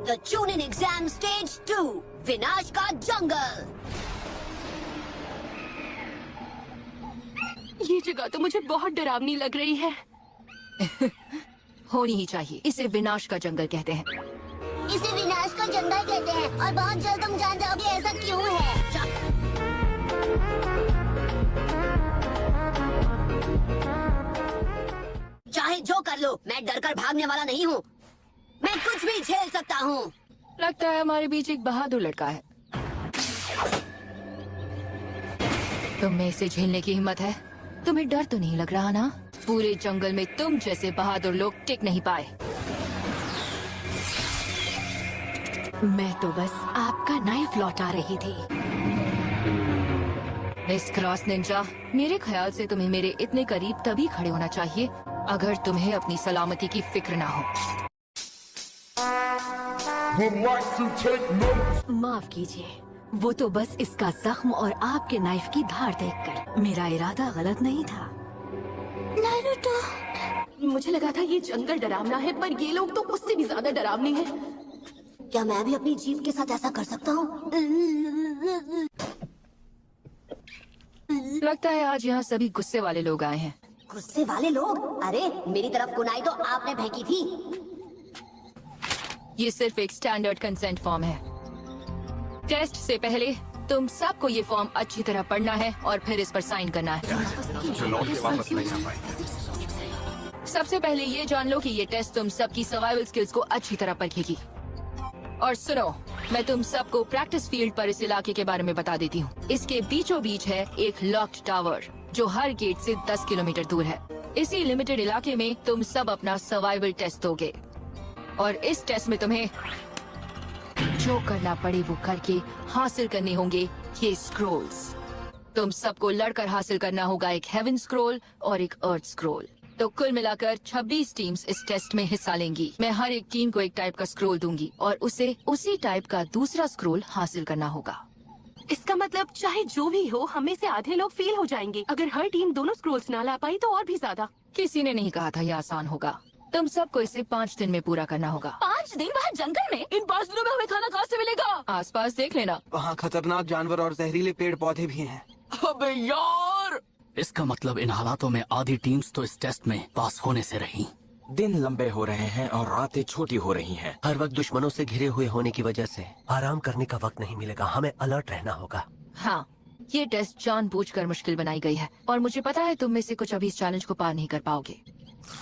The चूनिन exam stage 2 विनाश का जंगल। ये जगह तो मुझे बहुत डरावनी लग रही है। होनी ही चाहिए। इसे विनाश का जंगल कहते हैं। इसे विनाश का जंगल कहते हैं और बहुत जल्द तुम जान जाओगे ऐसा क्यों है। चाहे जो कर लो, मैं डर कर भागने वाला नहीं हूँ। मैं कुछ भी झेल सकता हूँ। लगता है हमारे बीच एक बहादुर लड़का है। तुम में इसे झेलने की हिम्मत है? तुम्हें डर तो नहीं लग रहा ना? पूरे जंगल में तुम जैसे बहादुर लोग टिक नहीं पाए। मैं तो बस आपका नाइफ लौटा रही थी। मिस क्रॉस निंजा, मेरे ख्याल से तुम्हें मेरे इतने करीब तभी खड़े होना चाहिए अगर तुम्हें अपनी सलामती की फिक्र ना हो। माफ कीजिए, वो तो बस इसका जख्म और आपके नाइफ की धार देखकर। मेरा इरादा गलत नहीं था। नारुतो, मुझे लगा था ये जंगल डरावना है, पर ये लोग तो उससे भी ज्यादा डरावने हैं। क्या मैं भी अपनी जीप के साथ ऐसा कर सकता हूँ? लगता है आज यहाँ सभी गुस्से वाले लोग आए हैं। गुस्से वाले लोग? अरे मेरी तरफ कुनाई तो आपने फेंकी थी। ये सिर्फ एक स्टैंडर्ड कंसेंट फॉर्म है। टेस्ट से पहले तुम सबको ये फॉर्म अच्छी तरह पढ़ना है और फिर इस पर साइन करना है। सबसे पहले ये जान लो कि ये टेस्ट तुम सबकी सर्वाइवल स्किल्स को अच्छी तरह परखेगी। और सुनो, मैं तुम सबको प्रैक्टिस फील्ड पर इस इलाके के बारे में बता देती हूँ। इसके बीचों बीच है एक लॉक्ड टावर जो हर गेट से 10 किलोमीटर दूर है। इसी लिमिटेड इलाके में तुम सब अपना सर्वाइवल टेस्ट दोगे और इस टेस्ट में तुम्हें जो करना पड़े वो करके हासिल करने होंगे ये स्क्रोल्स। तुम सबको लड़कर हासिल करना होगा एक हेवन स्क्रोल और एक अर्थ स्क्रोल। तो कुल मिलाकर 26 टीम्स इस टेस्ट में हिस्सा लेंगी। मैं हर एक टीम को एक टाइप का स्क्रोल दूंगी और उसे उसी टाइप का दूसरा स्क्रोल हासिल करना होगा। इसका मतलब चाहे जो भी हो, हमें से आधे लोग फेल हो जाएंगे। अगर हर टीम दोनों स्क्रोल्स ना ला पाई तो और भी ज्यादा। किसी ने नहीं कहा था यह आसान होगा। तुम सबको इसे 5 दिन में पूरा करना होगा। 5 दिन बाहर जंगल में? इन 5 दिनों में हमें खाना कहाँ से मिलेगा? आसपास देख लेना। वहाँ खतरनाक जानवर और जहरीले पेड़ पौधे भी हैं। अबे यार! इसका मतलब इन हालातों में आधी टीम्स तो इस टेस्ट में पास होने से रही। दिन लंबे हो रहे हैं और रातें छोटी हो रही हैं। हर वक्त दुश्मनों से घिरे हुए होने की वजह से आराम करने का वक्त नहीं मिलेगा। हमें अलर्ट रहना होगा। हाँ, ये टेस्ट जानबूझकर मुश्किल बनाई गई है और मुझे पता है तुम में से कुछ अभी इस चैलेंज को पार नहीं कर पाओगे।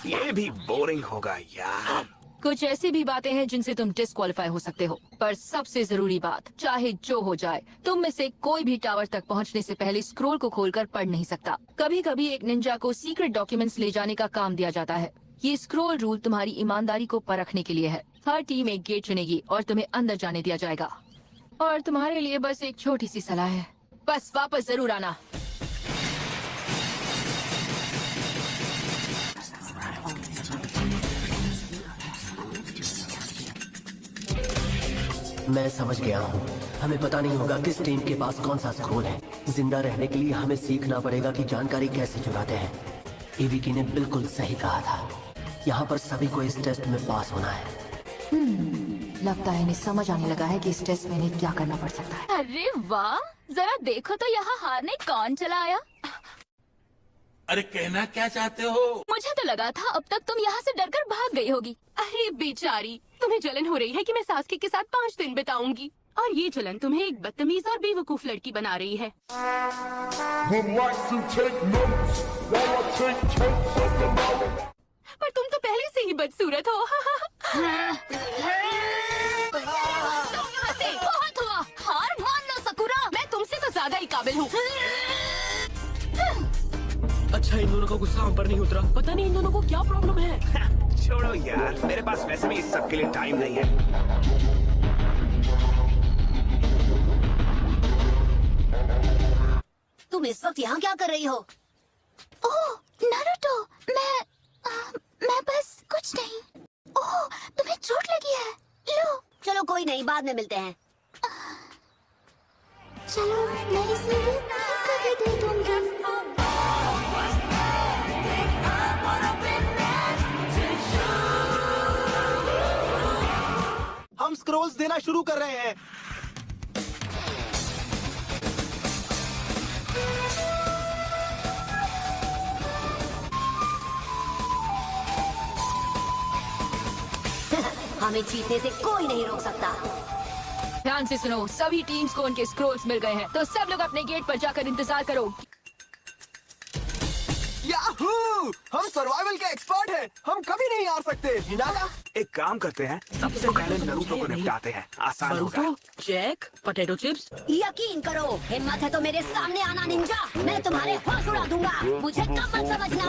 ये भी बोरिंग होगा यार। कुछ ऐसी भी बातें हैं जिनसे तुम डिस्क्वालीफाई हो सकते हो, पर सबसे जरूरी बात, चाहे जो हो जाए, तुम में से कोई भी टावर तक पहुंचने से पहले स्क्रोल को खोलकर पढ़ नहीं सकता। कभी कभी एक निंजा को सीक्रेट डॉक्यूमेंट्स ले जाने का काम दिया जाता है। ये स्क्रोल रूल तुम्हारी ईमानदारी को परखने के लिए है। हर टीम एक गेट चुनेगी और तुम्हें अंदर जाने दिया जाएगा। और तुम्हारे लिए बस एक छोटी सी सलाह है, बस वापस जरूर आना। मैं समझ गया हूँ। हमें पता नहीं होगा किस टीम के पास कौन सा स्क्रोल है। जिंदा रहने के लिए हमें सीखना पड़ेगा कि जानकारी कैसे चुराते हैं। एवीकी ने बिल्कुल सही कहा था। यहाँ पर सभी को इस टेस्ट में पास होना है। लगता है इन्हें समझ आने लगा है कि इस टेस्ट में इन्हें क्या करना पड़ सकता है। अरे वाह, जरा देखो तो यहाँ हारने कौन चला आया। अरे कहना क्या चाहते हो? मुझे तो लगा था अब तक तुम यहाँ से डरकर भाग गई होगी। अरे बेचारी, तुम्हें जलन हो रही है कि मैं सासकी के साथ 5 दिन बिताऊंगी, और ये जलन तुम्हें एक बदतमीज और बेवकूफ लड़की बना रही है। पर तुम तो पहले से ही बदसूरत हो। बहुत हुआ, हार मान लो सकुरा। मैं तुमसे तो ज्यादा ही काबिल हूँ। अच्छा, इन दोनों का गुस्सा हम पर नहीं उतरा। पता नहीं इन दोनों को क्या प्रॉब्लम है। छोड़ो यार, मेरे पास वैसे भी इस सब के लिए टाइम नहीं है। तुम इस वक्त यहाँ क्या कर रही हो? ओह नारुतो, मैं बस कुछ नहीं। ओह, तुम्हें चोट लगी है? लो। चलो कोई नहीं, बाद में मिलते हैं। चलो मैं इसे कभी दे दूंगी। हम स्क्रोल स्क्रोल्स देना शुरू कर रहे हैं। हमें जीतने से कोई नहीं रोक सकता। ध्यान से सुनो, सभी टीम्स को उनके स्क्रोल्स मिल गए हैं, तो सब लोग अपने गेट पर जाकर इंतजार करो। याहू! हम सर्वाइवल के एक्सपर्ट हैं। हम कभी नहीं हार सकते। हिनाटा, एक काम करते हैं, सबसे पहले नरूटो को निपटाते हैं, आसान होगा। Jack, potato chips. यकीन करो, हिम्मत है तो मेरे सामने आना निंजा। मैं तुम्हारे होश उड़ा दूंगा। मुझे कम मत समझना।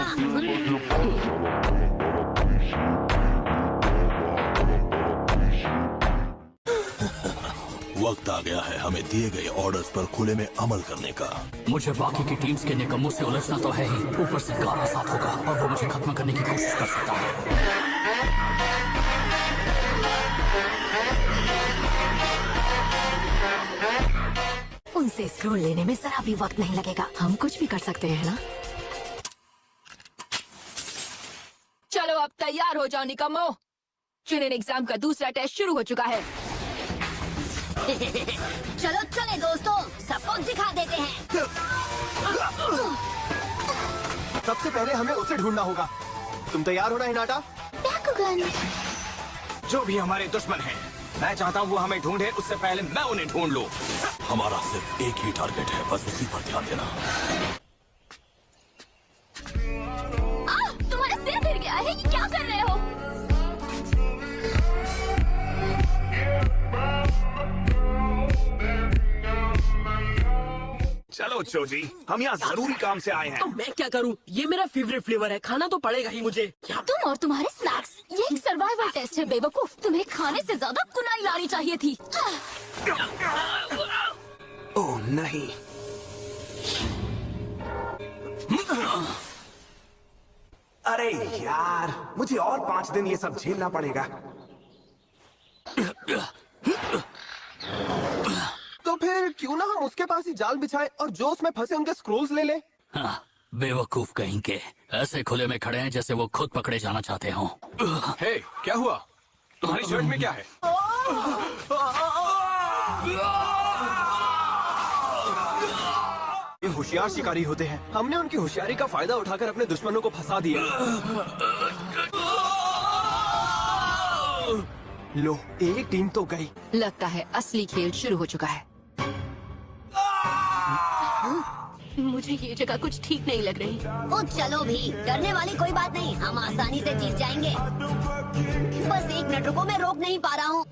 वक्त आ गया है हमें दिए गए ऑर्डर्स पर खुले में अमल करने का। मुझे बाकी की टीम्स के निकम्मों से उलझना तो है ही, ऊपर से गारा साथ होगा और वो मुझे खत्म करने की कोशिश कर सकता है। उनसे स्क्रोल लेने में जरा भी वक्त नहीं लगेगा। हम कुछ भी कर सकते हैं ना? चलो अब तैयार हो जाओ निकम्मो। चुनिन एग्जाम का दूसरा टेस्ट शुरू हो चुका है। चलो चले दोस्तों, सबको दिखा देते हैं। सबसे पहले हमें उसे ढूंढना होगा। तुम तैयार हो ना हिनाटा? बैकुगन। जो भी हमारे दुश्मन हैं, मैं चाहता हूँ वो हमें ढूंढे, उससे पहले मैं उन्हें ढूंढ लूँ। हमारा सिर्फ एक ही टारगेट है, बस उसी पर ध्यान देना। तुम्हारा सिर फिर गया है, ये क्या कर रहे हो? चलो चोजी, हम यहाँ जरूरी काम से आए हैं। तो मैं क्या करूं? ये मेरा फेवरेट फ्लेवर है, खाना तो पड़ेगा ही मुझे। क्या? तुम और तुम्हारे स्नैक्स, ये एक सर्वाइवल टेस्ट है बेवकूफ। तुम्हें खाने से ज्यादा कुनाई लानी चाहिए थी। ओह नहीं। अरे यार, मुझे और 5 दिन ये सब झेलना पड़ेगा। तो फिर क्यों ना हम उसके पास ही जाल बिछाएं और जो उसमें फंसे उनके स्क्रोल्स ले लें? हाँ, बेवकूफ कहीं के ऐसे खुले में खड़े हैं जैसे वो खुद पकड़े जाना चाहते हों। हे, क्या हुआ? तुम्हारी शर्ट में क्या है? ये होशियार शिकारी होते हैं। हमने उनकी होशियारी का फायदा उठाकर अपने दुश्मनों को फंसा दिया। लो, एक टीम तो गई। लगता है असली खेल शुरू हो चुका है। मुझे ये जगह कुछ ठीक नहीं लग रही। ओ चलो भी, डरने वाली कोई बात नहीं, हम आसानी से जीत जाएंगे। बस 1 मिनट रुको, मैं रोक नहीं पा रहा हूँ।